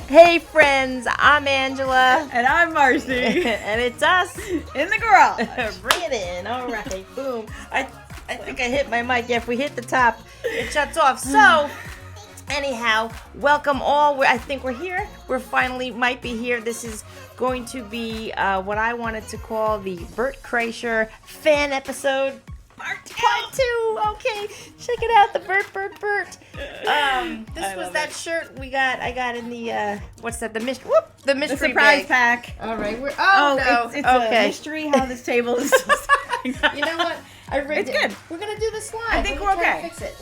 Hey friends, I'm Angela. And I'm Marcy. And it's us. In the garage. Bring it in. All right, boom. I think I hit my mic. Yeah, if we hit the top, it shuts off. So, anyhow, welcome all. I think we're here. We're finally might be here. This is going to be what I wanted to call the Bert Kreischer fan episode. Part two. Okay, check it out. The Bert. This was that shirt I got in the what's that? The mystery. The mystery the surprise bag. pack. All right. No. It's okay. a mystery how this table is. You know what? I rigged It's it. good. We're gonna do the slide. I think we're okay. Fix it.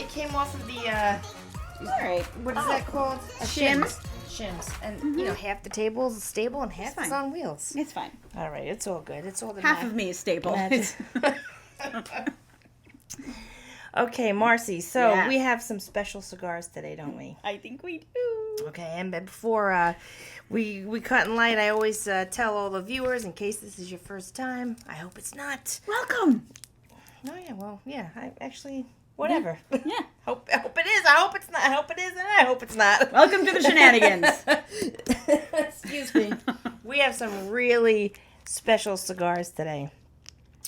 It came off of the All right. what is that called? Shims. Shims. And you know, half the table is stable and half is on wheels. It's fine. All right, it's all good. It's all the Half of me is stable. Okay, Marcy. So Yeah. we have some special cigars today, don't we? I think we do. Okay, and before we cut and light, I always tell all the viewers, in case this is your first time, I hope it's not. Welcome. Oh yeah, well, yeah. I actually, whatever. Yeah. hope it is. I hope it's not. I hope it is, and I hope it's not. Welcome to the shenanigans. Excuse me. We have some really special cigars today.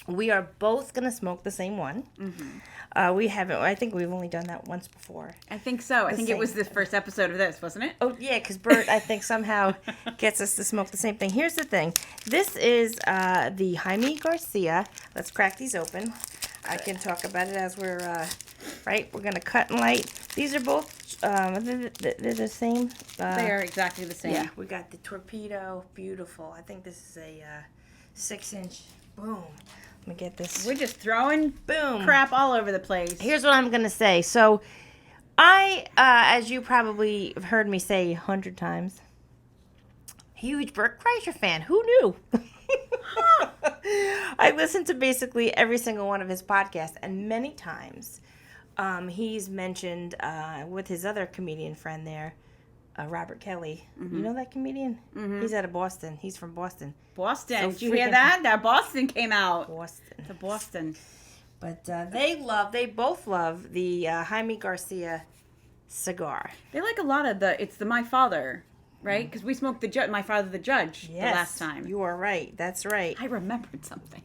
We are both gonna smoke the same one. Mm-hmm. We haven't. I think we've only done that once before. I think so. I think it was the first episode of this, wasn't it? Oh yeah, because Bert, I think somehow gets us to smoke the same thing. Here's the thing. This is the Jaime Garcia. Let's crack these open. I can talk about it as we're right. We're gonna cut and light. These are both. They're the same. They are exactly the same. Yeah, we got the torpedo. Beautiful. I think this is a 6-inch. Boom. Let me get this. We're just throwing Boom. crap all over the place. Here's what I'm going to say. So, as you probably have heard me say 100 times, huge Bert Kreischer fan. Who knew? I listened to basically every single one of his podcasts, and many times he's mentioned with his other comedian friend there, Robert Kelly. Mm-hmm. You know that comedian? Mm-hmm. He's out of Boston. He's from Boston. Boston. So Did you hear that? That Boston came out. Boston. To Boston. But they both love the Jaime Garcia cigar. They like a lot of it's the My Father, right? Because we smoked My Father the Judge the last time. You are right. That's right. I remembered something.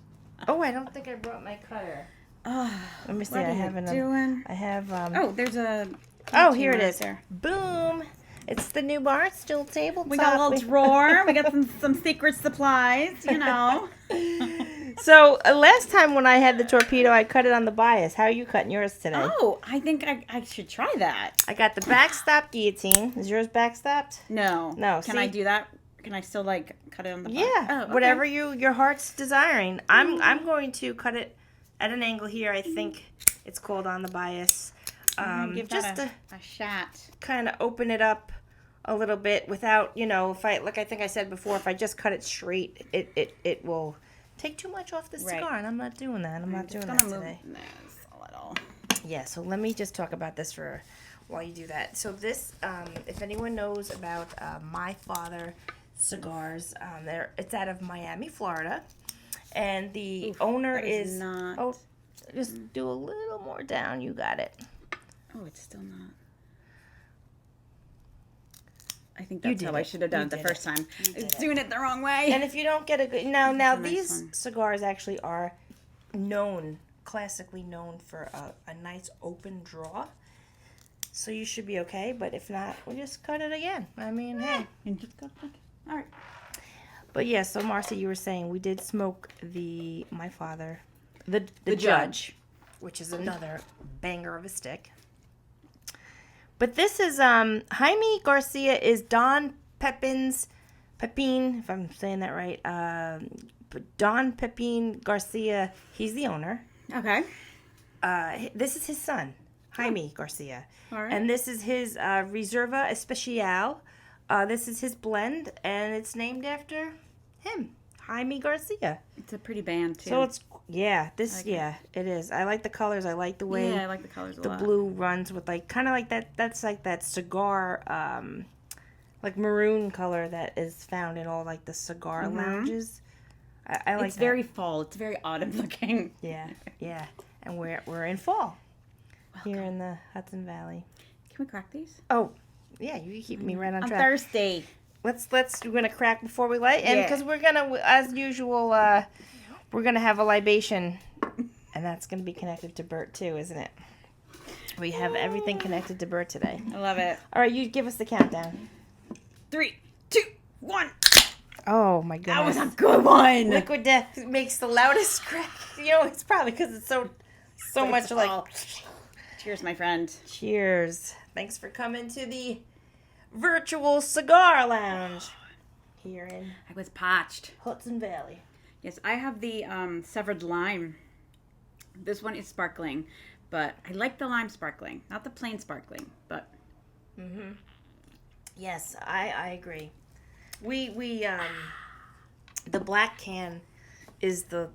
Oh, I don't think I brought my cutter. Let me see. What I are have you another. doing? I have. There's a. Oh, here it is. There. Boom! It's the new Barstool tabletop. We got a little drawer. We got some secret supplies. You know. So last time when I had the torpedo, I cut it on the bias. How are you cutting yours today? Oh, I think I should try that. I got the backstop guillotine. Is yours backstopped? No. No. Can I do that? Can I still cut it on the bias? Yeah. Oh, okay. Whatever your heart's desiring. I'm going to cut it at an angle here. I think it's called on the bias. Give just that a shot. Kind of open it up a little bit without, if I think I said before, if I just cut it straight, it will take too much off the cigar, and I'm not doing that. I'm not doing that today. Move this a little. Yeah, so let me just talk about this while you do that. So this, if anyone knows about My Father Cigars, it's out of Miami, Florida, and the owner is not. Oh, just do a little more down. You got it. Oh, it's still not. I think that's how I should have done it the first time. It's doing it the wrong way. And if you don't get a good... Now these nice cigars actually are classically known for a nice open draw. So you should be okay. But if not, we'll just cut it again. I mean, hey. And just go. All right. But yeah, so Marcy, you were saying we did smoke My Father, the Judge, which is another banger of a stick. But this is Jaime Garcia is Don Pepin, if I'm saying that right. Don Pepin Garcia, he's the owner. Okay. This is his son, Jaime Garcia. All right. And this is his Reserva Especial. This is his blend, and it's named after him, Jaime Garcia. It's a pretty band too. So it's it is. I like the colors. I like the way I like the colors a lot. The blue runs with kind of like that. That's like that cigar, like maroon color that is found in all like the cigar lounges. I like. It's very fall. It's very autumn looking. Yeah, and we're in fall here in the Hudson Valley. Can we crack these? Oh, Yeah, you keep me right on I'm track. thirsty. We're gonna crack before we light, and because we're gonna, as usual, we're gonna have a libation, and that's gonna be connected to Bert too, isn't it? We have everything connected to Bert today. I love it. All right, you give us the countdown. 3, 2, 1. Oh my goodness, That was a good one. Liquid Death makes the loudest crack. It's probably because it's so much like. Cheers, my friend. Cheers. Thanks for coming to the virtual cigar lounge here in I was parched. Hudson Valley. Yes, I have the severed lime. This one is sparkling, but I like the lime sparkling, not the plain sparkling. But Yes, I agree. We the black can is the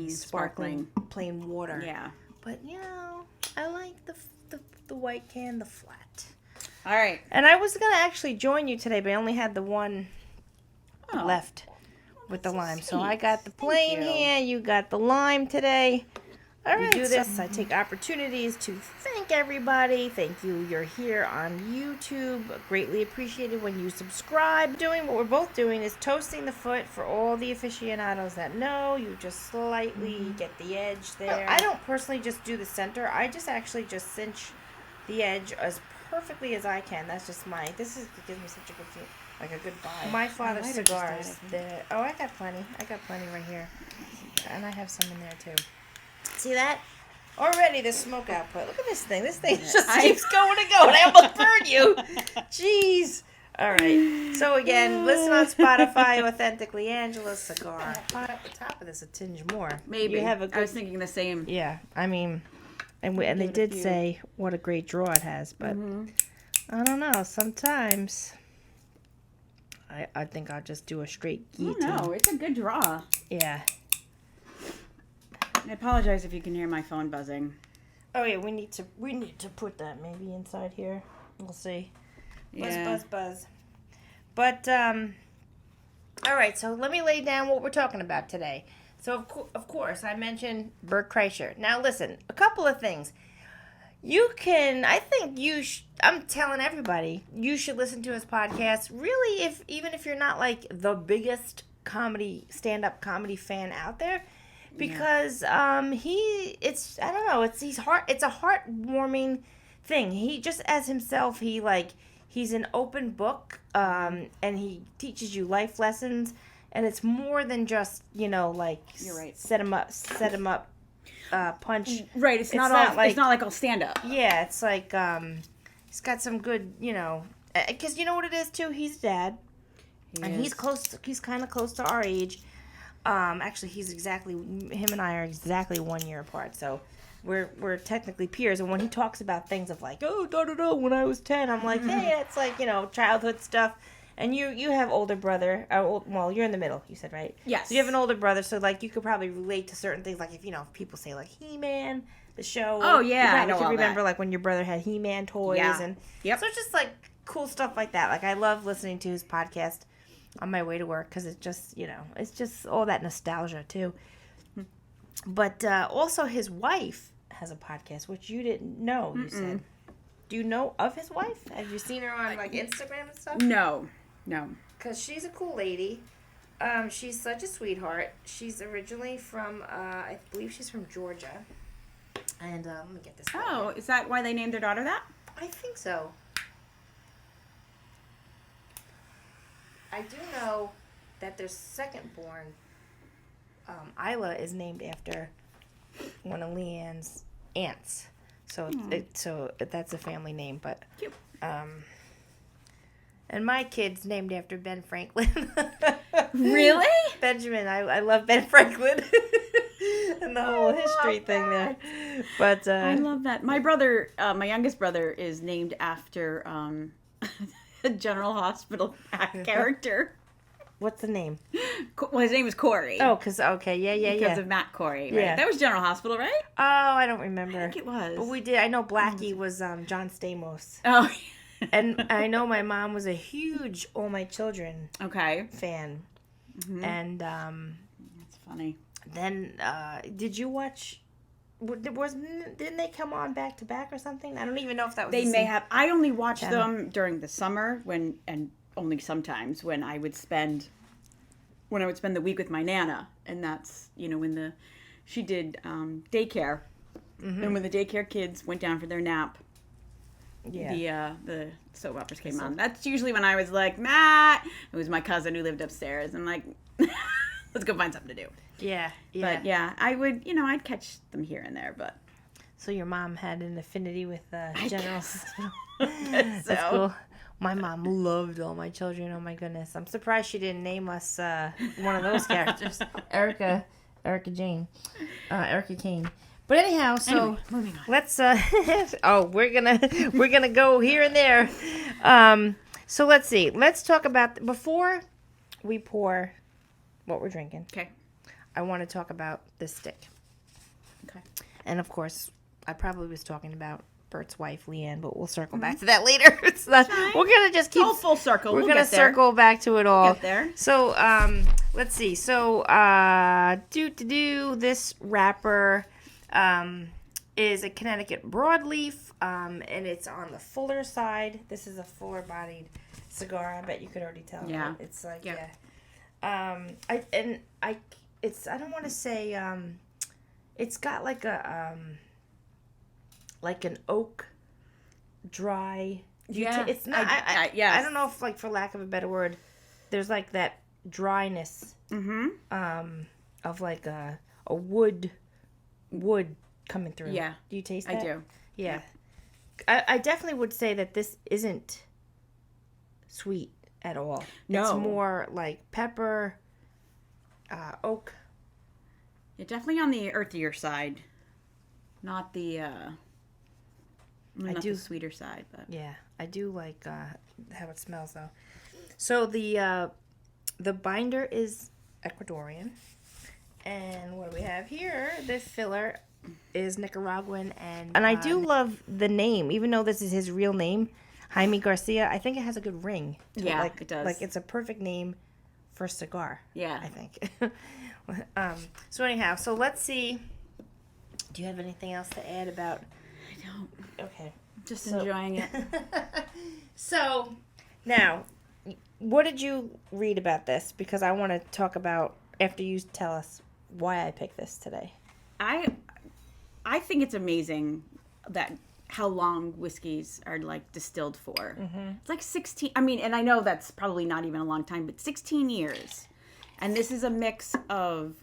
sparkling plain water. yeah. But I like the white can, the flat. All right. And I was gonna actually join you today, but I only had the one left with the lime. So I got the plain here. You got the lime today. All right. Do this. I take opportunities to thank everybody. Thank you. You're here on YouTube. Greatly appreciated when you subscribe. Doing what we're both doing is toasting the foot for all the aficionados that know. You just slightly get the edge there. I don't personally just do the center. I just actually just cinch the edge as perfectly as I can. That's just it gives me such a good feel, like a good vibe. My father's cigars. I got plenty. I got plenty right here, and I have some in there too. See that? Already the smoke output. Look at this thing. This thing just keeps going and going. I almost burned you. Jeez. All right. So again, listen on Spotify. Authentically Angela's cigar. Pot at the top of this a tinge more. Maybe. You have a good, I was thinking the same. Yeah. I mean. And they did say what a great draw it has, but I don't know. Sometimes I think I'll just do a straight guillotine. No, it's a good draw. Yeah. I apologize if you can hear my phone buzzing. Oh yeah, we need to put that maybe inside here. We'll see. Yeah. Buzz. But all right. So let me lay down what we're talking about today. So, of course, I mentioned Bert Kreischer. Now, listen, a couple of things. I'm telling everybody, you should listen to his podcast. Really, even if you're not like the biggest stand-up comedy fan out there, because it's a heartwarming thing. He just as himself, he's an open book, and he teaches you life lessons. And it's more than just, you're right. Set him up, punch. Right. It's not like all stand up. Yeah. It's like, he's got some good, because you know what it is too? He's dad. He's kind of close to our age. Actually, him and I are exactly 1 year apart. So we're technically peers. And when he talks about things of like, when I was 10, I'm like, hey, it's like, childhood stuff. And you have older brother. Well, you're in the middle. You said, right? Yes. So you have an older brother, so like you could probably relate to certain things. Like if people say like He-Man, the show. Oh yeah, I know. You remember that. like when your brother had He-Man toys and so it's just like cool stuff like that. Like I love listening to his podcast on my way to work because it's just it's just all that nostalgia too. But also his wife has a podcast, which you didn't know. You said. Do you know of his wife? Have you seen her on like Instagram and stuff? No. Because she's a cool lady. She's such a sweetheart. She's originally from, I believe she's from Georgia. And let me get this. Oh, is that why they named their daughter that? I think so. I do know that their second born, Isla, is named after one of Leanne's aunts. So that's a family name, but cute. And my kid's named after Ben Franklin. Really? Benjamin. I love Ben Franklin and the whole history thing there. But I love that. My brother, my youngest brother, is named after a General Hospital character. What's the name? Well, his name is Corey. Oh, because Because of Matt Corey, right? Yeah. That was General Hospital, right? Oh, I don't remember. I think it was. But we did. I know Blackie was John Stamos. Oh. And I know my mom was a huge All My Children fan. And that's funny. Then did you watch didn't they come on back to back or something? I don't even know if that was. They the may same have. I only watched channel. them during the summer and only sometimes when I would spend the week with my Nana, and that's when she did daycare, and when the daycare kids went down for their nap. Yeah. The soap operas came on. That's usually when I was like, Matt. It was my cousin who lived upstairs. I'm like, let's go find something to do. Yeah. But yeah, I would, I'd catch them here and there. But So your mom had an affinity with General Hospital. guess That's so. cool. My mom loved all my children. Oh my goodness. I'm surprised she didn't name us one of those characters. Erica Kane. But anyhow, so Anyway, moving on. let's we're gonna go here and there. So let's see. Let's talk about before we pour what we're drinking. Okay. I want to talk about this stick. Okay. And of course, I probably was talking about Bert's wife, Leanne, but we'll circle back to that later. It's not, we're gonna just keep All full circle. We're We'll gonna get there. circle back to it all. Get there. So let's see. So this wrapper is a Connecticut broadleaf, and it's on the fuller side. This is a fuller bodied cigar. I bet you could already tell. Yeah. Right? It's like Yeah. I don't want to say it's got like a like an oak dry. Yeah. It's not. yes. I don't know if, like, for lack of a better word, there's like that dryness of like a wood coming through. Yeah. Do you taste I that? do. Yeah. I definitely would say that this isn't sweet at all. No. It's more like pepper, oak. You're definitely on the earthier side, not the do- the sweeter side, but Yeah, I do like how it smells though. So the binder is Ecuadorian, and what do we have here? The filler is Nicaraguan, and I do love the name, even though this is his real name, Jaime Garcia. I think it has a good ring. to Yeah, like, it does. Like, it's a perfect name for cigar. yeah. I think. So anyhow, so let's see. Do you have anything else to add about? I don't. Okay. Just So- enjoying it. So, now, what did you read about this? Because I want to talk about, after you tell us why I picked this today. I think it's amazing that how long whiskeys are like distilled for. It's like 16. I mean, and I know that's probably not even a long time, but 16 years. And this is a mix of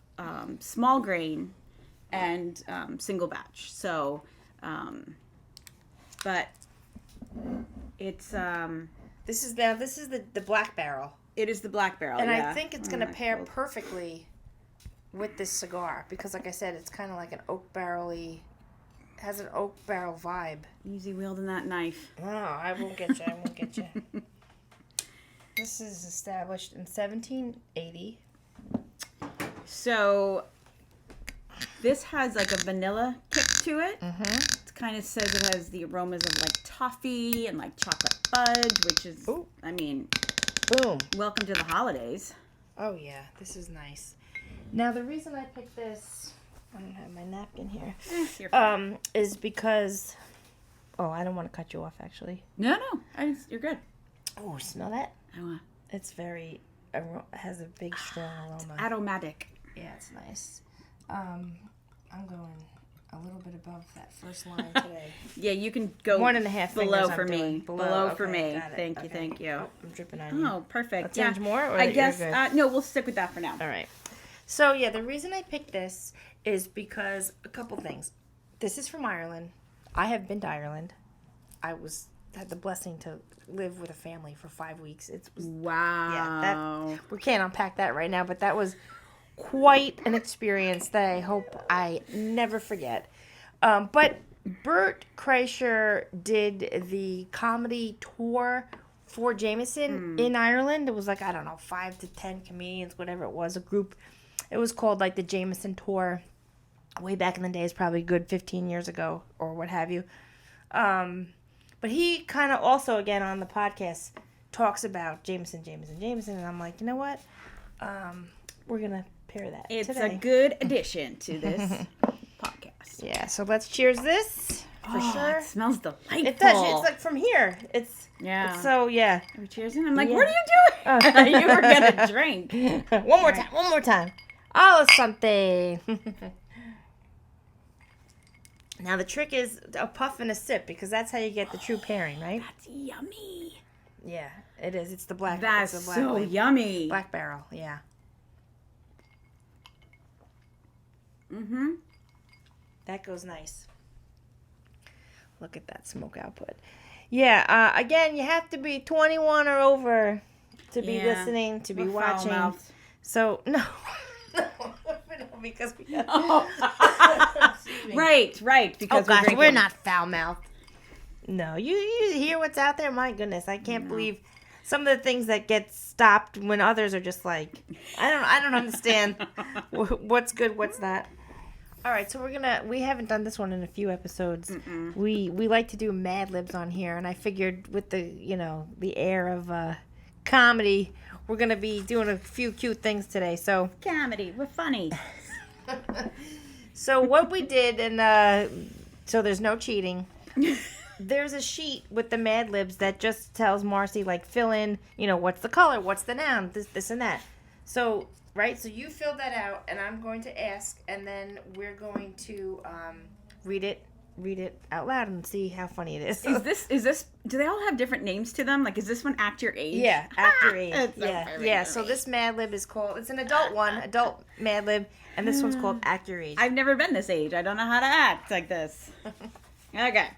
small grain and single batch. So, but it's This is the black barrel. it is the black barrel, And yeah. I think it's going to pair perfectly with this cigar. Because, like I said, it's kind of like an oak barrel-y, has an oak barrel vibe. Easy wielding that knife. No, I won't get you. I won't get you. This is established in 1780. So this has like a vanilla kick to it. It kind of says it has the aromas of like toffee and like chocolate fudge, which is, Ooh. I mean, Boom. welcome to the holidays. Oh, yeah. This is nice. Now, the reason I picked this, I don't have my napkin here, You're fine. is because, I don't want to cut you off, actually. No, you're good. Oh, smell that? I want It's has a big, strong aroma. aromatic. Yeah, it's nice. I'm going a little bit above that first line today. Yeah, you can go 1.5 below fingers for I'm me. doing. Below for Okay, me. got it. Thank you, Okay. thank you. Oh, I'm dripping on you. Oh, perfect. A tinge more, or I you're guess good? no. We'll stick with that for now. All right. So, yeah, the reason I picked this is because a couple things. This is from Ireland. I have been to Ireland. Had the blessing to live with a family for 5 weeks. It was Wow. we can't unpack that right now, but that was quite an experience that I hope I never forget. But Bert Kreischer did the comedy tour for Jameson in Ireland. It was like, I don't know, 5 to 10 comedians, whatever it was, a group. It was called like the Jameson tour. Way back in the days, probably a good 15 years ago or what have you. But he kind of also, again, on the podcast, talks about Jameson, and I'm like, you know what? We're going to pair that It's today. a good addition to this podcast. Yeah, so let's cheers this for sure. It smells delightful. It does. It's like from here. It's so yeah. Are we cheersing? I'm like, what are you doing? I thought you were gonna drink. One more time. Oh, something. Now the trick is a puff and a sip because that's how you get the true pairing, right? That's yummy. Yeah, it is. It's the black. That's it's the black so label. yummy. Black barrel. Yeah. Mm-hmm. That goes nice. Look at that smoke output. Yeah. Again, you have to be 21 or over to be listening, to be watching. Foul-mouthed. So no. Because we right. Because we're not foul mouthed. No, you hear what's out there. My goodness, I can't believe some of the things that get stopped when others are just like, I don't understand what's good, what's not. All right, so we haven't done this one in a few episodes. Mm-mm. We like to do Mad Libs on here, and I figured with the air of comedy, we're gonna be doing a few cute things today. So comedy, we're funny. So what we did, and so there's no cheating. There's a sheet with the Mad Libs that just tells Marcy, like, fill in, what's the color, what's the noun, this and that. So, right, so you fill that out, and I'm going to ask, and then we're going to read it out loud and see how funny it is. Is this? Do they all have different names to them? Like, is this one Act Your Age? Yeah, Act Your Age. It's Yeah. So this Mad Lib is called. It's an adult one, adult Mad Lib, and this one's called Act Your Age. I've never been this age. I don't know how to act like this. Okay.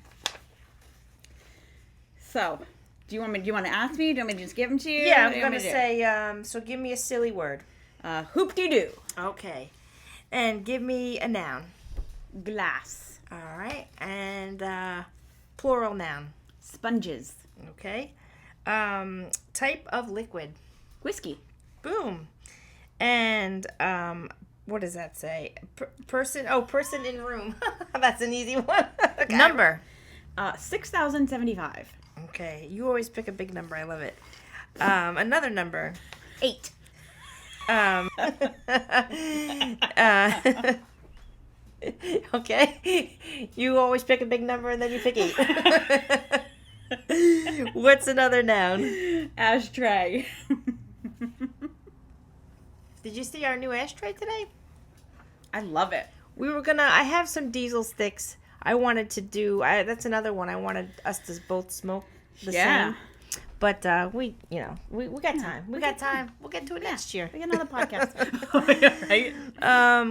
So, do you want to ask me? Do you want me to just give them to you? Yeah, I'm gonna say. So give me a silly word. Hoop-de-doo. Okay, and give me a noun. Glass. All right, and plural noun. Sponges. Okay. Type of liquid. Whiskey. Boom. And what does that say? Person. Oh, person in room. That's an easy one. Okay. Number. 6,075. Okay, you always pick a big number. I love it. Another number. 8. Okay. You always pick a big number and then you pick 8. What's another noun? Ashtray. Did you see our new ashtray today? I love it. I have some diesel sticks. I wanted to do, that's another one. I wanted us to both smoke the same. But we got time. We got time. We'll get to it next year. We got another podcast. Right?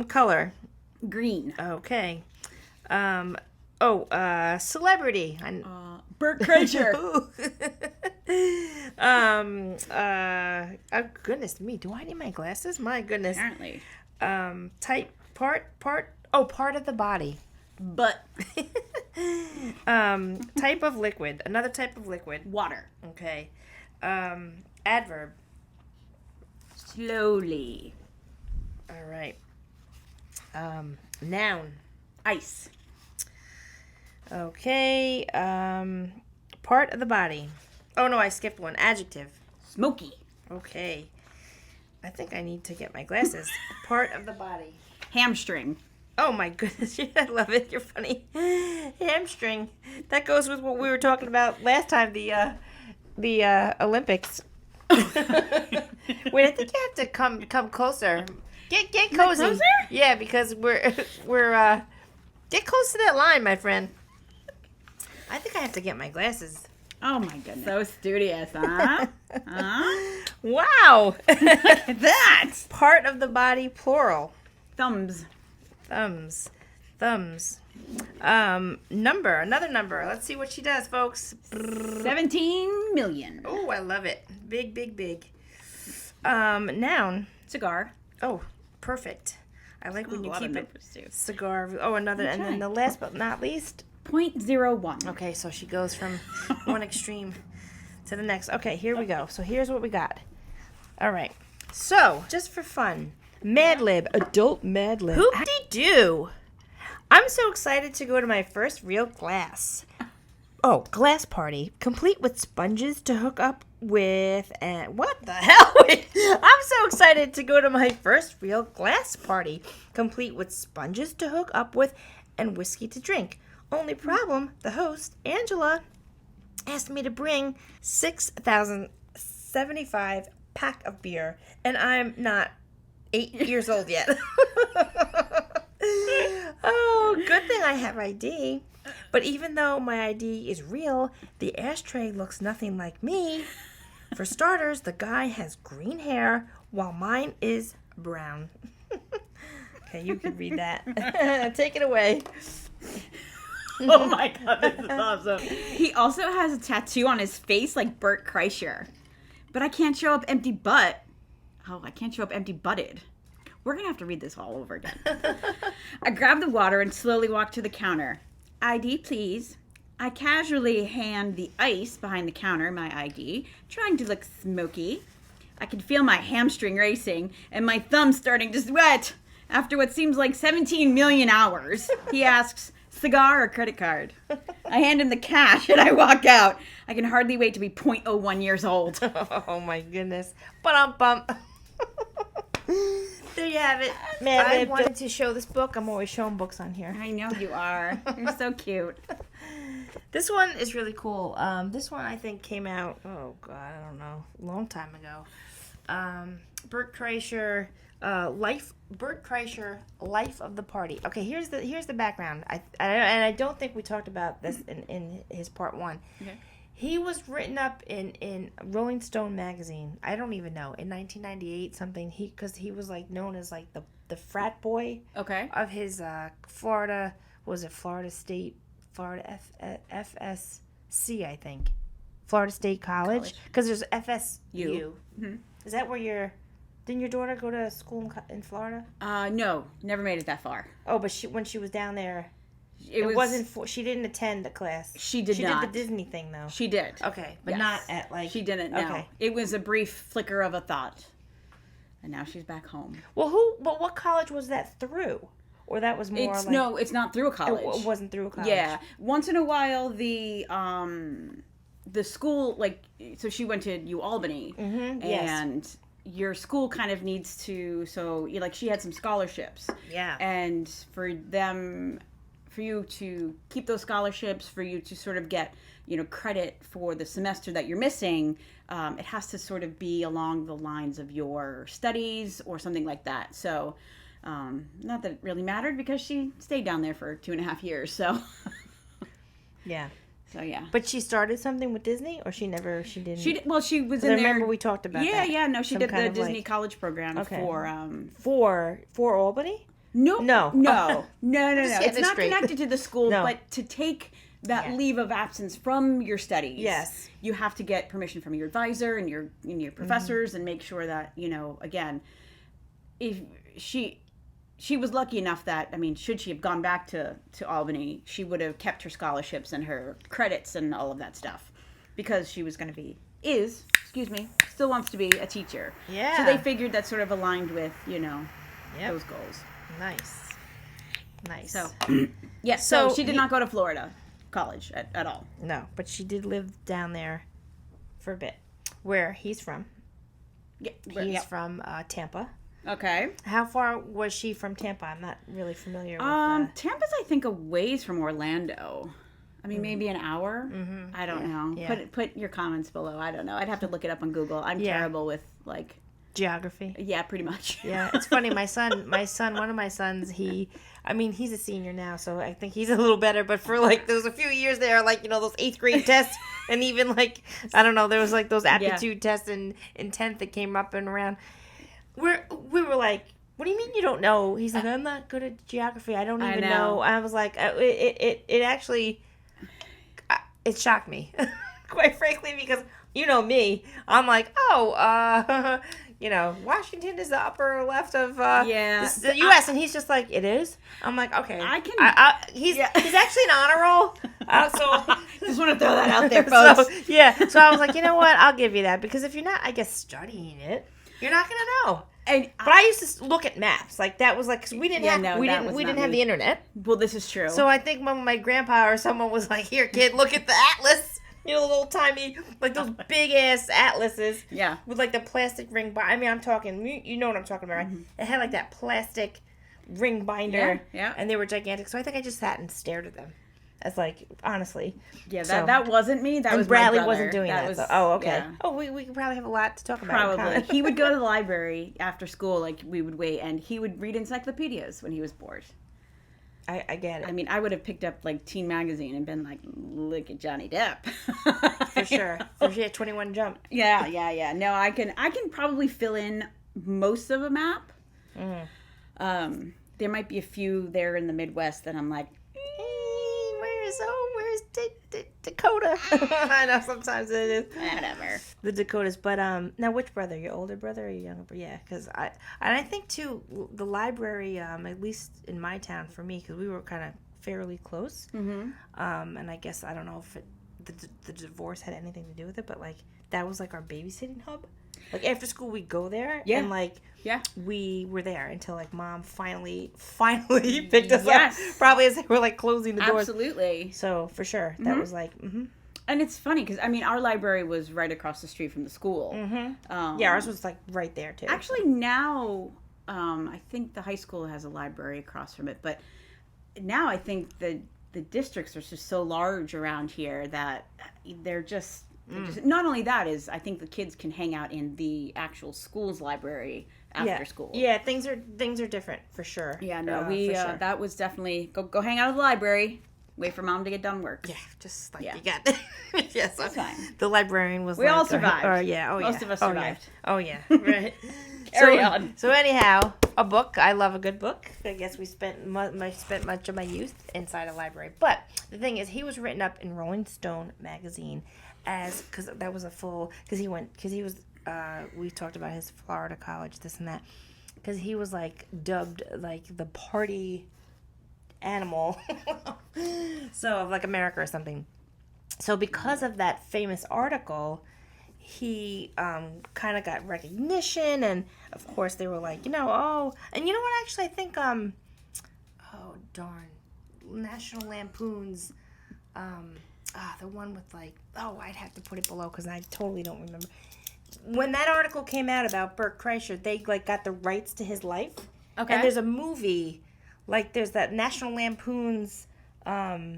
Color. Green. Okay. Celebrity. Bert Kreischer. Oh, goodness me. Do I need my glasses? My goodness. Apparently. Type, part of the body. Butt. Type of liquid. Another type of liquid. Water. Okay. Adverb. Slowly. All right. Noun. Ice. Okay. Part of the body. Oh no, I skipped one. Adjective. Smoky. Okay. I think I need to get my glasses. Part of the body. Hamstring. Oh my goodness, I love it. You're funny. Hamstring. That goes with what we were talking about last time, the Olympics. Wait, I think you have to come closer. Get cozy. Closer? Yeah, because we're get close to that line, my friend. I think I have to get my glasses. Oh my goodness. So studious, huh? Wow. Look at that. Part of the body, plural. Thumbs. Thumbs. Number. Another number. Let's see what she does, folks. 17 million. Oh, I love it. Big. Noun. Cigar. Oh, perfect. I like when you keep it. Too. Cigar. Oh, another. Okay. And then the last but not least. 0.01. Okay, so she goes from one extreme to the next. Okay, here we go. So here's what we got. All right. So, just for fun. Mad Lib, adult Mad Lib. Hoop-de-doo. I'm so excited to go to my first real glass. Oh, glass party, complete with sponges to hook up with, and what the hell? I'm so excited to go to my first real glass party, complete with sponges to hook up with and whiskey to drink. Only problem, the host, Angela, asked me to bring 6,075 pack of beer, and I'm not 8 years old yet. Oh, good thing I have ID. But even though my ID is real, the ashtray looks nothing like me. For starters, the guy has green hair, while mine is brown. Okay, you can read that. Take it away. Oh my God, this is awesome. He also has a tattoo on his face like Bert Kreischer. But I can't show up empty butt. Oh, I can't show up empty butted. We're going to have to read this all over again. I grab the water and slowly walk to the counter. ID, please. I casually hand the ice behind the counter, my ID, trying to look smoky. I can feel my hamstring racing and my thumb starting to sweat. After what seems like 17 million hours, he asks, cigar or credit card? I hand him the cash and I walk out. I can hardly wait to be 0.01 years old. Oh my goodness. Ba-dum-bum. There you have it. Man, I wanted to show this book. I'm always showing books on here. I know you are. You're so cute. This one is really cool. This one I think came out, oh God, I don't know, a long time ago. Bert Kreischer, Bert Kreischer, Life of the Party. Okay, here's the background. I don't think we talked about this in his part one. Okay. He was written up in Rolling Stone magazine. I don't even know, in 1998 something. Because he was like known as like the frat boy. Okay. Of his Florida State, Florida FSC, I think. Florida State College. Because there's FSU. Mm-hmm. Is that where didn't your daughter go to school in Florida? No, never made it that far. Oh, but when she was down there, she didn't attend the class. She did not. She did the Disney thing though. She did. Okay, but yes. not at like. She didn't. No. Okay. It was a brief flicker of a thought, and now she's back home. Well, But what college was that through? Or that was more like... No, it's not through a college. It wasn't through a college. Yeah. Once in a while, the school, like, so she went to UAlbany, mm-hmm, and your school kind of needs to, so, like, she had some scholarships. Yeah. And for you to keep those scholarships, for you to sort of get, credit for the semester that you're missing, it has to sort of be along the lines of your studies or something like that. So... not that it really mattered because she stayed down there for 2.5 years, so. Yeah. So, yeah. But she started something with Disney, or she didn't? She was in there. I remember we talked about that. Yeah, no, she did the Disney college program for Albany? No. Oh. No. It's not straight. connected to the school, but to take that leave of absence from your studies. Yes. You have to get permission from your advisor and your professors and make sure that, again, if she was lucky enough that, should she have gone back to Albany, she would have kept her scholarships and her credits and all of that stuff. Because she was going to still wants to be a teacher. Yeah. So they figured that sort of aligned with, those goals. Nice. So, yes, so she did not go to Florida college at all. No, but she did live down there for a bit. Where he's from. Yeah, he's from Tampa. Okay. How far was she from Tampa? I'm not really familiar with Tampa's, I think, a ways from Orlando. Maybe an hour. Mm-hmm. I don't know. Yeah. Put your comments below. I don't know. I'd have to look it up on Google. I'm terrible with, geography. Yeah, pretty much. Yeah, it's funny. One of my sons, he's a senior now, so I think he's a little better. But for there was a few years there, those 8th grade tests, and even I don't know, there was those aptitude tests in 10th that came up and around. We were like, what do you mean you don't know? He's like, I'm not good at geography. I don't even know. I was like, it actually, it shocked me, quite frankly, because me. I'm like, Washington is the upper left of the U.S. And he's just like, it is? I'm like, okay. He's actually an honor roll. So just want to throw that out there, folks. So I was like, you know what? I'll give you that. Because if you're not, I guess, studying it, you're not going to know. But I used to look at maps. That was because we didn't have the internet. Well, this is true. So I think when my grandpa or someone was like, here, kid, look at the atlas. Little tiny, those big ass atlases. Yeah. With the plastic ring. I'm talking, you know what I'm talking about, right? Mm-hmm. It had that plastic, ring binder. Yeah. And they were gigantic. So I think I just sat and stared at them. As like, honestly. Yeah, that wasn't me. That and was Bradley my brother. wasn't doing that. Was, so, oh, okay. Yeah. Oh, we could probably have a lot to talk about. Probably. He would go to the library after school, like we would wait, and he would read encyclopedias when he was bored. I get it. I mean, I would have picked up like Teen Magazine and been like, look at Johnny Depp. For sure. 21 Jump. Yeah. No, I can probably fill in most of a map. There might be a few there in the Midwest that I'm like, where's Dakota? I know sometimes it is. Whatever. The Dakotas. But now which brother? Your older brother or your younger brother? Yeah, because I think too, the library, at least in my town for me, because we were kind of fairly close. And I guess, I don't know if the divorce had anything to do with it, but like that was like our babysitting hub. Like after school we'd go there and like we were there until like mom finally picked us up. Probably as they were like closing the doors. Absolutely. So for sure that was like And it's funny because I mean our library was right across the street from the school. Yeah, ours was like right there too. Actually now I think the high school has a library across from it, but now I think the districts are just so large around here that they're just not only that is I think the kids can hang out in the actual school's library after school. Yeah, things are different for sure. Yeah, no, that was definitely go hang out at the library. Wait for mom to get done work. Yeah, just like you got. Yes, that's fine. The librarian was. We all survived. Most of us survived. Oh yeah. Right. Carry on. So anyhow, a book. I love a good book. I guess we spent much of my youth inside a library. But the thing is, he was written up in Rolling Stone magazine because that was we talked about his Florida college, this and that, because he was like dubbed like the party animal so of like America or something. So because of that famous article, he kind of got recognition, and of course they were like, and you know what, actually I think National Lampoon's the one with like, I'd have to put it below because I totally don't remember. When that article came out about Bert Kreischer, they like got the rights to his life. Okay. And there's a movie, like there's that National Lampoon's, I'd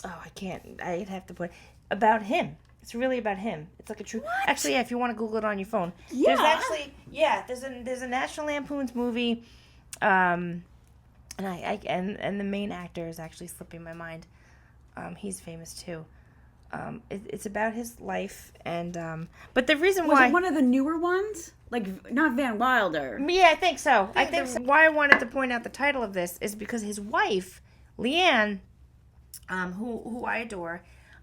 have to put, about him. It's really about him. It's like a true. What? Actually, if you want to Google it on your phone, there's a National Lampoon's movie, and the main actor is actually slipping my mind. He's famous too. It's about his life, and but the reason why was it one of the newer ones, like not Van Wilder? Yeah, I think so. Why I wanted to point out the title of this is because his wife, Leanne, who I adore,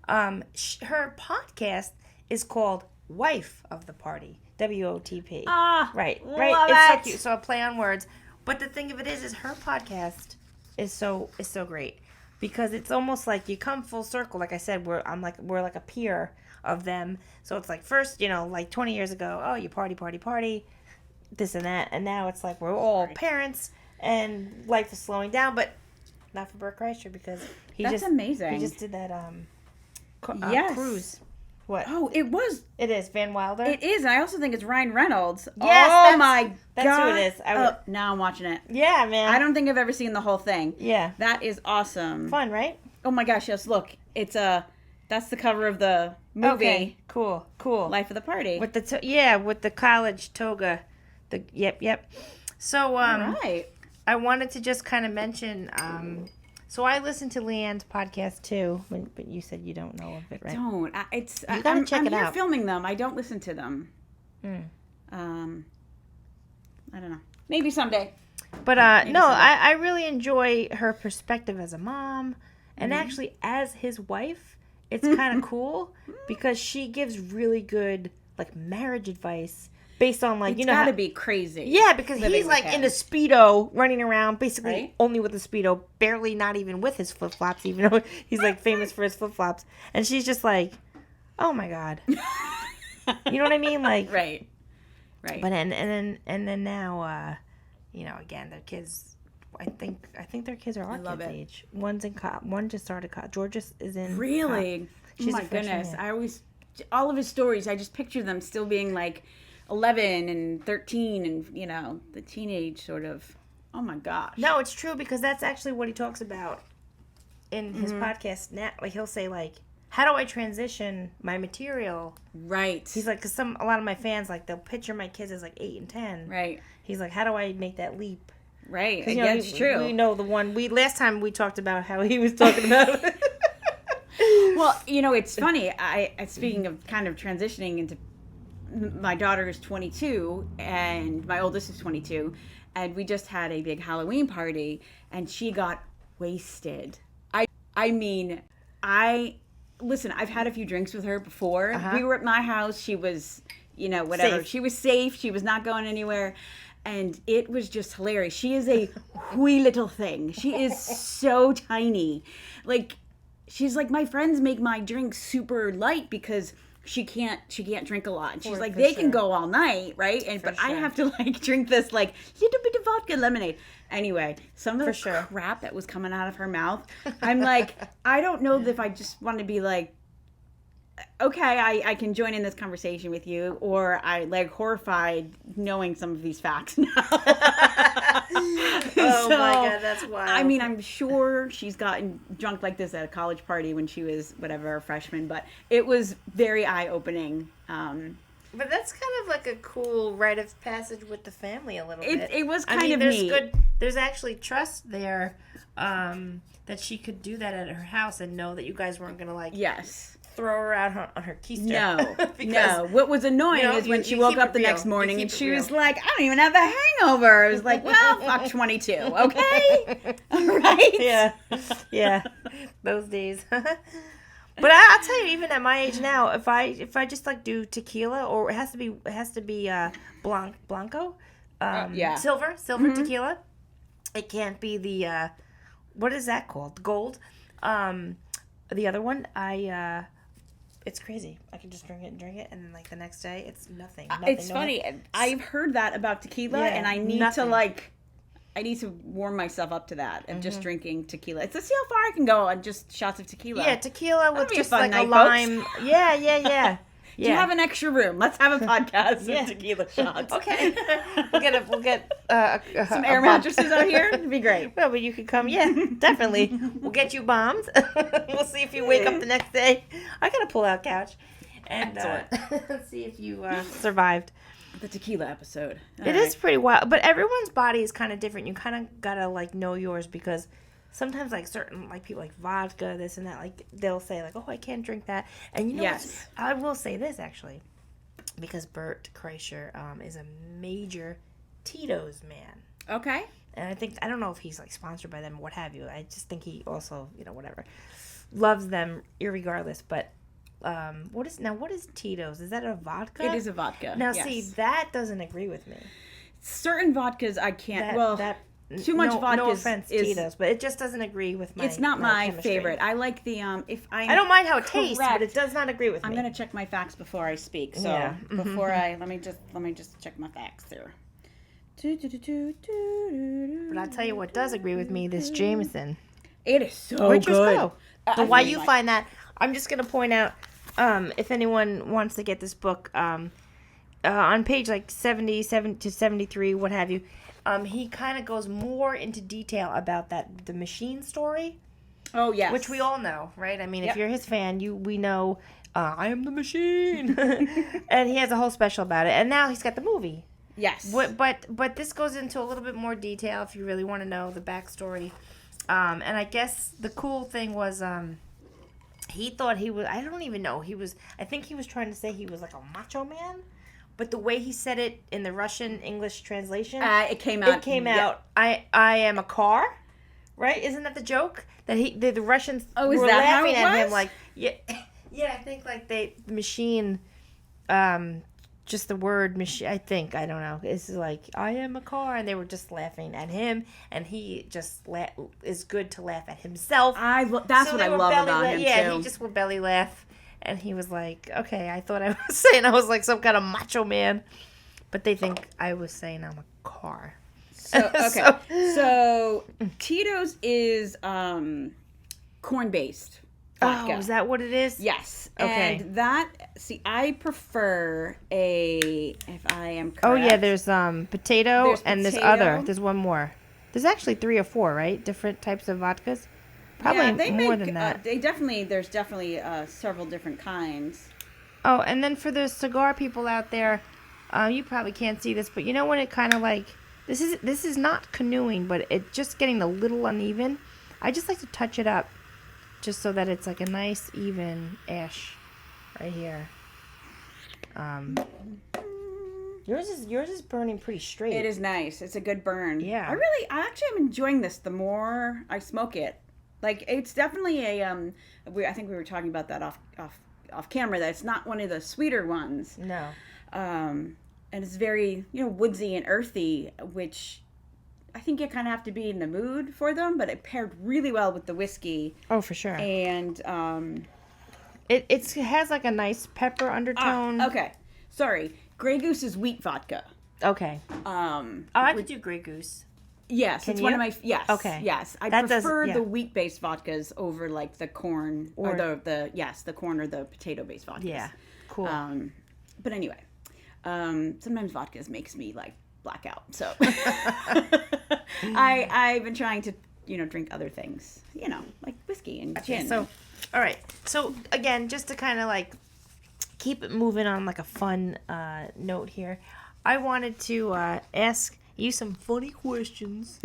her podcast is called Wife of the Party, WOTP. Right. It's so cute. So a play on words, but the thing of it is her podcast is so great. Because it's almost like you come full circle. Like I said, we're like a peer of them. So it's like first, like 20 years ago, you party, this and that. And now it's like we're all parents and life is slowing down. But not for Bert Kreischer because That's amazing. He just did that cruise. What? Oh, It is Van Wilder. It is. And I also think it's Ryan Reynolds. Yes, my God. That's who it is. Now I'm watching it. Yeah, man. I don't think I've ever seen the whole thing. Yeah. That is awesome. Fun, right? Oh my gosh, yes. Look, that's the cover of the movie. Okay, cool. Life of the Party. With with the college toga. Yep. So, all right. I wanted to just kind of mention, so I listened to Leanne's podcast too, but you said you don't know of it, right? Don't. You gotta check it out. I'm here filming them. I don't listen to them. I don't know. Maybe someday. But I really enjoy her perspective as a mom, and actually as his wife. It's kind of cool because she gives really good like marriage advice based on like it's gotta be crazy. Yeah, because he's like in a Speedo running around, basically only with a Speedo, barely not even with his flip flops, even though he's like famous for his flip flops. And she's just like, oh my God, you know what I mean? Like right. But and then now, again, their kids. I think their kids are our kids' age. One's in one just started college. Georgia is in. Really? She's oh my goodness! All of his stories. I just picture them still being like 11 and 13, and the teenage sort of. Oh my gosh. No, it's true because that's actually what he talks about in his podcast. Now, like he'll say like, how do I transition my material? Right. He's like, because a lot of my fans, like, they'll picture my kids as like 8 and 10. Right. He's like, how do I make that leap? Right. You know, Yeah, it's true. We know the one last time we talked about how he was talking about. Well, you know, it's funny. I speaking of kind of transitioning into, my daughter is 22 and my oldest is 22, and we just had a big Halloween party and she got wasted. I mean, listen, I've had a few drinks with her before. Uh-huh. We were at my house. She was, you know, whatever. Safe. She was safe. She was not going anywhere. And it was just hilarious. She is a wee little thing. She is so tiny. Like, she's like, my friends make my drinks super light because she can't drink a lot. And she's like, they can go all night, right? And but I have to like drink this like little bit of vodka lemonade. Anyway, some of the crap that was coming out of her mouth, I'm like, I don't know if I just want to be like, okay, I can join in this conversation with you, or I like horrified knowing some of these facts now. Oh my God, that's wild. I mean, I'm sure she's gotten drunk like this at a college party when she was whatever, a freshman, but it was very eye-opening. But that's kind of like a cool rite of passage with the family a little bit. It was kind of there's neat. There's actually trust there that she could do that at her house and know that you guys weren't going to like throw her out on her keister. No, because, no. What was annoying is when she woke up the next morning and she was like, I don't even have a hangover. I was like, well, fuck 22, okay? Right? Yeah. Those days. But I'll tell you, even at my age now, if I just like do tequila, or it has to be blanco, silver tequila. It can't be the what is that called? Gold. The other one, it's crazy. I can just drink it, and then like the next day, it's nothing. It's funny. I've heard that about tequila, and I need to like. I need to warm myself up to that and just drinking tequila. It's to see how far I can go on just shots of tequila. Yeah, tequila with just fun like night, a lime. folks. Yeah. Do you have an extra room? Let's have a podcast of tequila shots. Okay. We'll get some air mattresses out here. It'd be great. Well, but you could come. Yeah, definitely. We'll get you bombed. We'll see if you wake up the next day. I got a pull-out couch. And let's see if you survived. The tequila episode. It is pretty wild, but everyone's body is kind of different. You kind of gotta like know yours, because sometimes like certain like people like vodka, this and that, like they'll say like, oh, I can't drink that. And you know, I will say this actually, because Bert Kreischer is a major Tito's man. Okay. And I don't know if he's like sponsored by them or what have you. I just think he also, you know, whatever, loves them irregardless. But what is Tito's? Is that a vodka? It is a vodka. Now, see, that doesn't agree with me. Certain vodkas I can't. Too much vodka. No offense, Tito's, but it just doesn't agree with my. It's not my chemistry. favorite. I like the I don't mind how it tastes, but it does not agree with me. I'm gonna check my facts before I speak. So before let me just check my facts there. But I'll tell you what does agree with me. This Jameson. It is so Where'd good. Yours go? But why you find that? I'm just gonna point out. If anyone wants to get this book, on page like 77 to 73, what have you, he kind of goes more into detail about the machine story. Oh yes, which we all know, right? I mean, if you're his fan, we know I am the machine, and he has a whole special about it. And now he's got the movie. Yes, but this goes into a little bit more detail if you really want to know the backstory. And I guess the cool thing was. He thought he was, I don't even know, I think he was trying to say he was like a macho man, but the way he said it in the Russian English translation, it came out, I am a car, right? Isn't that the joke? That the Russians were that laughing how it at him was? like, yeah, I think like the machine, just the word machine, I don't know. It's like, I am a car. And they were just laughing at him. And he just is good to laugh at himself. That's what I love about him, yeah, too. he just will belly laugh. And he was like, okay, I thought I was saying I was like some kind of macho man. But they think I was saying I'm a car. So, okay. So Tito's is corn-based vodka. Oh, is that what it is? Yes. Okay. And I prefer if I am correct. Oh, yeah, there's potato, and there's potato. there's one more. There's actually 3 or 4, right? Different types of vodkas. Probably more than that. There's definitely several different kinds. Oh, and then for the cigar people out there, you probably can't see this, but you know when it kind of like this is not canoeing, but it's just getting a little uneven. I just like to touch it up, just so that it's like a nice even ash right here. Yours is burning pretty straight. It is nice. It's a good burn. Yeah. I actually am enjoying this the more I smoke it. Like, it's definitely I think we were talking about that off camera, that it's not one of the sweeter ones. No. And it's very, woodsy and earthy, which I think you kind of have to be in the mood for them, but it paired really well with the whiskey. Oh, for sure. And it has like a nice pepper undertone. Okay. Sorry. Grey Goose is wheat vodka. Okay. I could do Grey Goose. Yes, it's one of my Okay. Yes, I prefer the wheat-based vodkas over like the corn or the corn or the potato-based vodkas. Yeah, cool. But anyway, sometimes vodkas makes me like black out. So I've been trying to drink other things, like whiskey and gin. So, all right. So again, just to kind of like keep it moving on like a fun note here, I wanted to ask you some funny questions.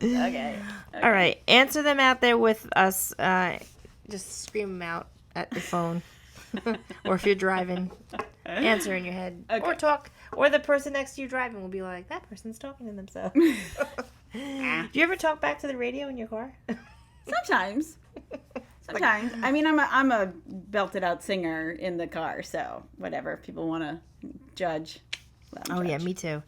Okay. All right. Answer them out there with us. Just scream them out at the phone. Or if you're driving, answer in your head. Okay. Or talk. Or the person next to you driving will be like, that person's talking to themselves. Do you ever talk back to the radio in your car? Sometimes. Sometimes. I mean, I'm a belted out singer in the car, so whatever. If people want to judge. Yeah, me too.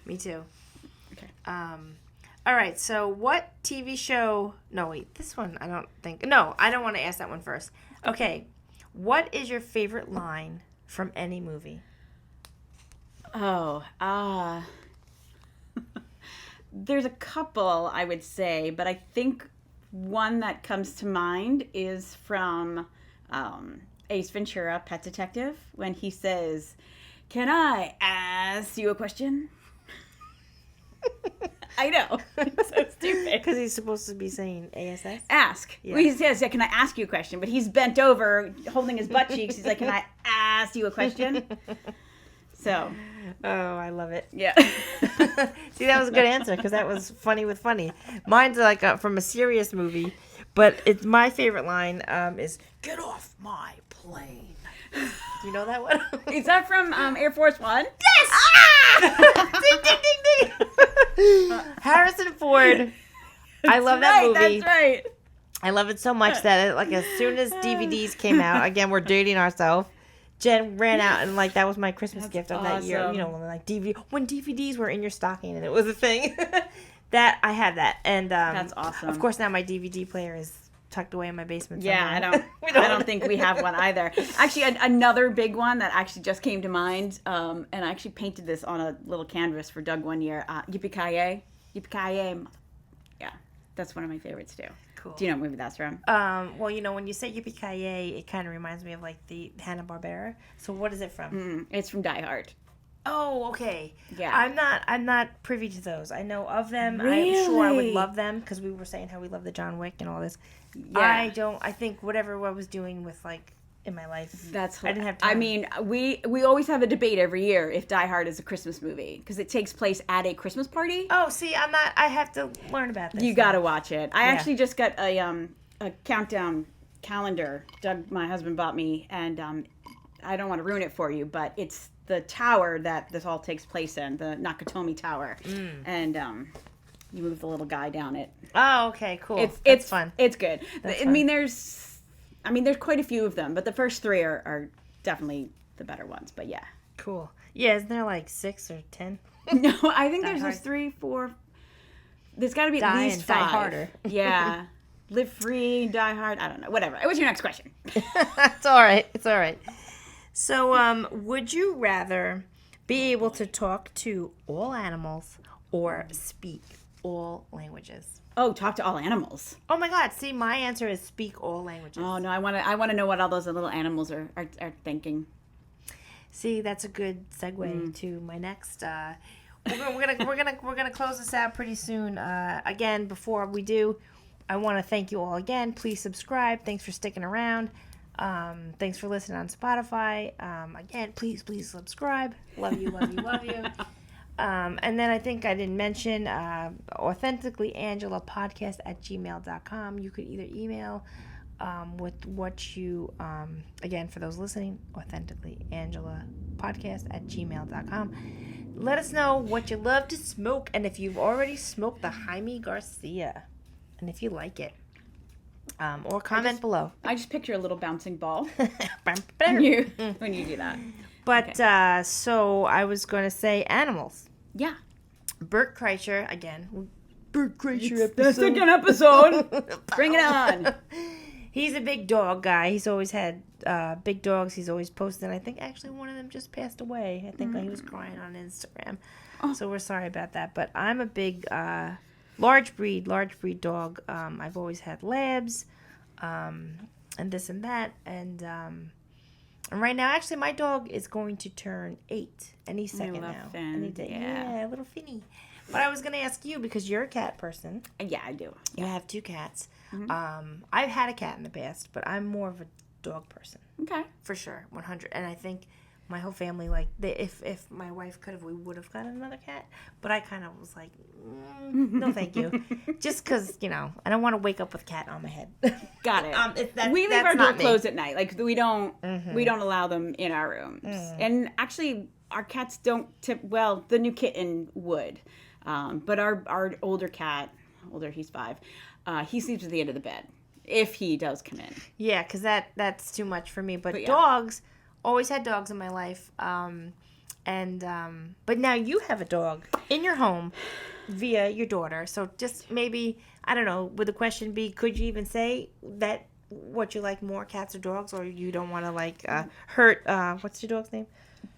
Okay. All right, so what TV show... No, wait, this one I don't think... No, I don't want to ask that one first. Okay, what is your favorite line from any movie? There's a couple, I would say, but I think one that comes to mind is from Ace Ventura, Pet Detective, when he says... Can I ask you a question? I know. It's so stupid. Because he's supposed to be saying ASS? Ask. Yeah. Well, he says, can I ask you a question? But he's bent over, holding his butt cheeks. He's like, can I ask you a question? So. Oh, I love it. Yeah. See, that was a good answer because that was funny with funny. Mine's like from a serious movie, but it's my favorite line is, get off my plane. Do you know that one? Is that from Air Force One? Yes! Ah! Ding, ding, ding, ding. Harrison Ford. I love that movie. That's right. I love it so much that as soon as DVDs came out, again, we're dating ourselves. Jen ran out and that was my Christmas gift of that year. When DVDs were in your stocking and it was a thing. That I had that, and that's awesome. Of course, now my DVD player is tucked away in my basement somewhere. Yeah, I don't think we have one either. Actually, another big one that actually just came to mind, and I actually painted this on a little canvas for Doug one year. Yippee-ki-yay. Yippee-ki-yay. Yeah, that's one of my favorites too. Cool. Do you know what movie that's from? Well, when you say Yippee-ki-yay, it kind of reminds me of the Hanna-Barbera. So what is it from? It's from Die Hard. Oh, okay. Yeah. I'm not privy to those. I know of them. Really? I'm sure I would love them because we were saying how we love the John Wick and all this. Yeah. I think whatever I was doing with in my life. I didn't have time. I mean, we always have a debate every year if Die Hard is a Christmas movie because it takes place at a Christmas party. Oh, see, I have to learn about this. You got to watch it. I actually just got a countdown calendar Doug, my husband, bought me, and I don't want to ruin it for you, but it's the tower that this all takes place in, the Nakatomi Tower, and you move the little guy down it. Oh, okay, cool. It's fun. It's good. That's I fun. mean, there's quite a few of them, but the first 3 are definitely the better ones. But yeah, cool. Yeah, isn't there 6 or 10? No, I think there's 3, 4. There's got to be at least 5. Die harder. Yeah, Live Free, Die Hard. I don't know. Whatever. What's your next question? It's all right. It's all right. So, would you rather be able to talk to all animals or speak all languages? Oh, talk to all animals. Oh my God! See, my answer is speak all languages. Oh no, I want to know what all those little animals are thinking. See, that's a good segue to my next. we're gonna close this out pretty soon. Again, before we do, I want to thank you all again. Please subscribe. Thanks for sticking around. Thanks for listening on Spotify. Again, please subscribe. Love you. And then I think I didn't mention Authentically Angela podcast at gmail.com. You could either email with what you, again, for those listening, Authentically Angela podcast at gmail.com. Let us know what you love to smoke and if you've already smoked the Jaime Garcia and if you like it. Or comment below. I just picture a little bouncing ball when you do that. But, okay. So I was going to say animals. Yeah. Bert Kreischer, again. Bert Kreischer episode. The second episode. Bring it on. He's a big dog guy. He's always had big dogs. He's always posting. I think actually one of them just passed away. I think he was crying on Instagram. Oh. So we're sorry about that. But I'm a big large breed dog. I've always had labs and this and that. And right now, actually, my dog is going to turn 8 any second now. Finn. Yeah, little Finny. But I was going to ask you, because you're a cat person. Yeah, I do. You have 2 cats. Mm-hmm. I've had a cat in the past, but I'm more of a dog person. Okay. For sure, 100. And I think my whole family, like, if my wife could have, we would have gotten another cat. But I kind of was like, no, thank you. Just because, I don't want to wake up with a cat on my head. Got it. We leave our door closed at night. Like, we don't allow them in our rooms. And actually, our cats don't well, the new kitten would. But our older cat, he's 5, he sleeps at the end of the bed if he does come in. Yeah, because that's too much for me. But dogs, always had dogs in my life. But now you have a dog in your home via your daughter. So just maybe, I don't know, would the question be, could you even say that what you like more, cats or dogs, or you don't want to hurt, what's your dog's name?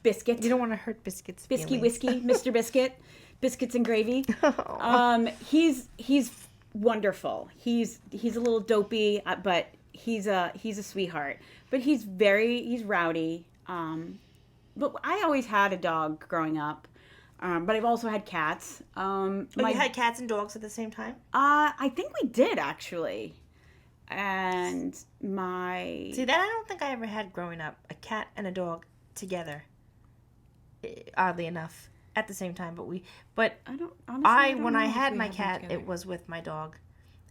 Biscuit. You don't want to hurt Biscuit's Biscuit feelings. Whiskey, Mr. Biscuit. Biscuits and gravy. He's wonderful. He's a little dopey, but he's a sweetheart. But he's rowdy. But I always had a dog growing up. But I've also had cats. You had cats and dogs at the same time? I think we did, actually. And See, that I don't think I ever had growing up. A cat and a dog together. Oddly enough. At the same time, but I don't honestly, when I had my cat, it was with my dog,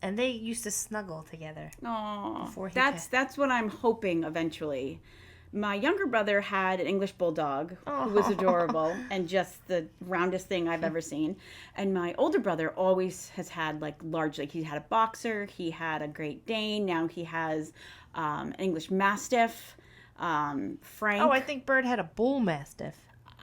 and they used to snuggle together. Oh, that's what I'm hoping eventually. My younger brother had an English bulldog who was adorable and just the roundest thing I've ever seen. And my older brother always has had he had a boxer, he had a Great Dane, now he has an English Mastiff. Frank. Oh, I think Bert had a bull mastiff.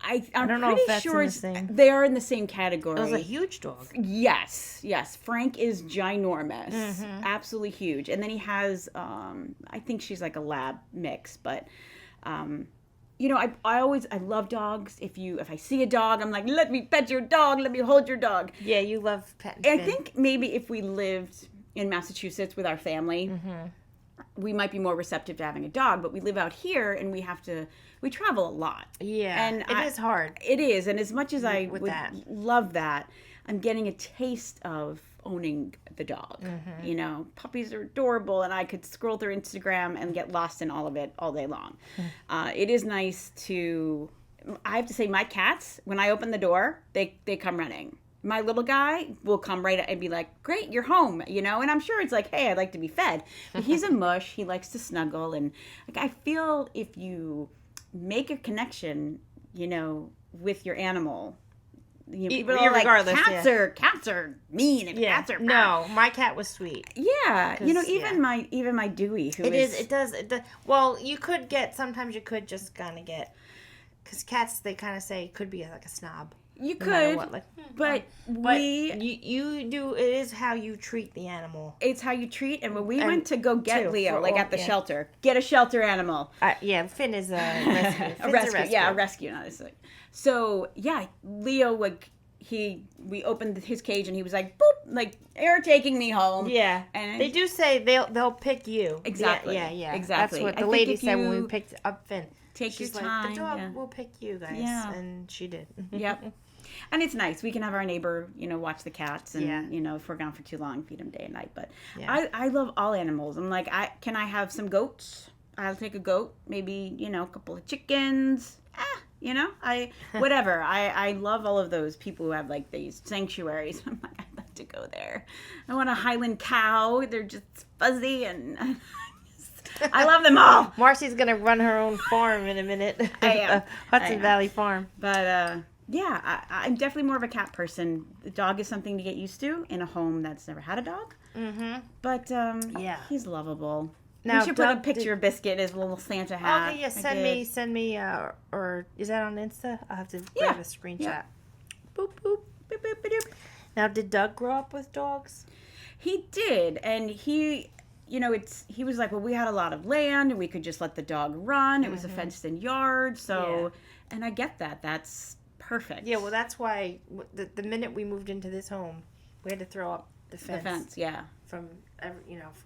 I'm don't know pretty if that's sure in the same. They are in the same category. It was a huge dog. Yes. Frank is ginormous, absolutely huge. And then he has, I think she's like a lab mix. But, I love dogs. If I see a dog, I'm like, let me pet your dog, let me hold your dog. Yeah, you love petting. I think maybe if we lived in Massachusetts with our family, we might be more receptive to having a dog. But we live out here, and we travel a lot. Yeah, and it is hard. It is, and as much as I would love that, I'm getting a taste of owning the dog. Puppies are adorable, and I could scroll through Instagram and get lost in all of it all day long. It is nice to, I have to say, my cats, when I open the door, they come running. My little guy will come right and be like, great, you're home, and I'm sure it's like, hey, I'd like to be fed. But he's a mush. He likes to snuggle, and I feel if you make a connection, with your animal. People are like, cats are mean and cats are bad. No, my cat was sweet. Yeah, even my Dewey, who it does. Well, sometimes you could just kind of get, because cats, they kind of say could be like a snob. You could, but you do. It is how you treat the animal. It's how you treat. And when we went to go get Leo, at the shelter, get a shelter animal. Finn is a rescue. A rescue. Yeah, a rescue. Not a So Leo we opened his cage and he was like, boop, they're taking me home. Yeah, and they do say they'll pick you. Exactly. Yeah. Exactly. That's what the lady said when we picked up Finn. Take She's your like, time. the dog yeah. will pick you guys. Yeah. And she did. Yep. And it's nice. We can have our neighbor, watch the cats and, Yeah. if we're gone for too long, feed them day and night. But Yeah. I love all animals. I'm like, can I have some goats? I'll take a goat, maybe, a couple of chickens. Whatever. I love all of those people who have like these sanctuaries. I'm like, I'd like to go there. I want a Highland cow. They're just fuzzy and I love them all. Marcy's going to run her own farm in a minute. I am. Hudson Valley Farm. But, I'm definitely more of a cat person. The dog is something to get used to in a home that's never had a dog. Mm-hmm. But, he's lovable. Now, you should put a picture of Biscuit, his little Santa hat. Okay, yeah, send me, or is that on Insta? I'll have to grab a screenshot. Yeah. Boop, boop, boop, boop, boop. Now, did Doug grow up with dogs? He did, and he was like, well, we had a lot of land, and we could just let the dog run. It was a fenced-in yard, so, and I get that. That's perfect. Yeah, well, that's why the minute we moved into this home, we had to throw up the fence. The fence, yeah. From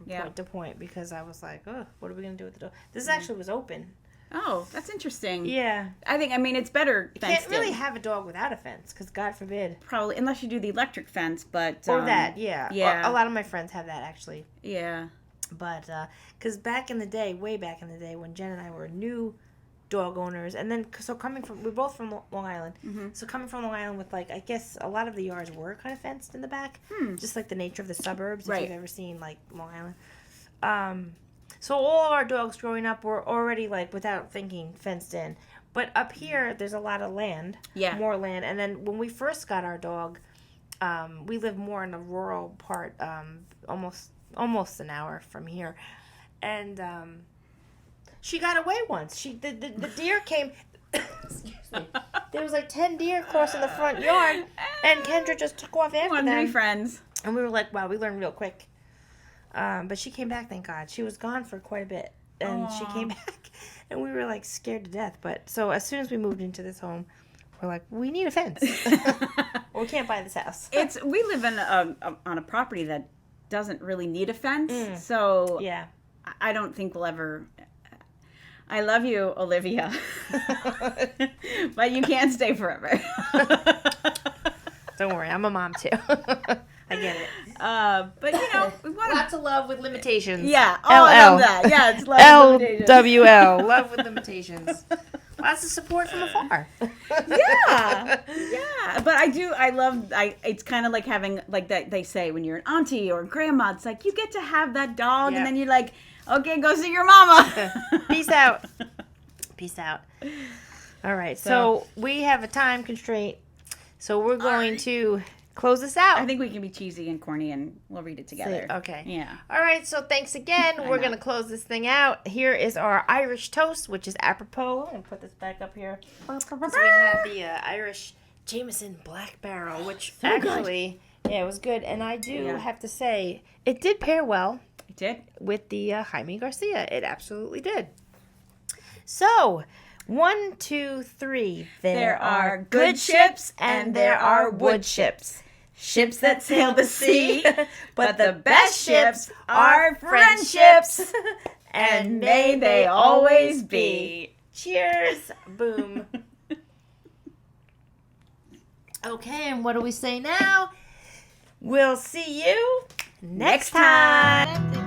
point to point, because I was like, oh, what are we going to do with the dog? This actually was open. Oh, that's interesting. Yeah. It's better fenced in. You can't really have a dog without a fence, because God forbid. Probably, unless you do the electric fence, but... Or that, yeah. Yeah. A lot of my friends have that, actually. Yeah. But, because back in the day, way back in the day, when Jen and I were new dog owners, and then, so we're both from Long Island, so coming from Long Island with, like, I guess a lot of the yards were kind of fenced in the back, just like the nature of the suburbs, if you've ever seen, like, Long Island. So all of our dogs growing up were already, like, without thinking, fenced in. But up here, there's a lot of land, more land, and then when we first got our dog, we lived more in a rural part, almost an hour from here, and, she got away once. The deer came. Excuse me. There was like 10 deer crossing the front yard, and Kendra just took off after them. Wandering friends. And we were like, wow, we learned real quick. But she came back, thank God. She was gone for quite a bit, and she came back, and we were like scared to death. But so as soon as we moved into this home, we're like, we need a fence. Or we can't buy this house. We live in on a property that doesn't really need a fence, so yeah, I don't think we'll ever. I love you, Olivia, but you can't stay forever. Don't worry, I'm a mom too. I get it. But we want lots of love with limitations. Yeah, I love that. Yeah, it's love with limitations. LWL, love with limitations. Lots of support from afar. Yeah. But it's kind of like having, like that they say when you're an auntie or grandma, it's like you get to have that dog, and then you're like, okay, go see your mama. Peace out. Peace out. All right, so we have a time constraint, so we're going to close this out. I think we can be cheesy and corny, and we'll read it together. Okay. Yeah. All right, so thanks again. We're going to close this thing out. Here is our Irish toast, which is apropos. I'm going to put this back up here. So we have the Irish Jameson Black Barrel, which actually, it was good. And I do have to say, it did pair well. It did? With the Jaime Garcia. It absolutely did. So, 1, 2, 3. There are good ships and there are wood ships. Ships that sail the sea. But the best ships are friendships. And may they always be. Cheers. Boom. Okay, and what do we say now? We'll see you next time.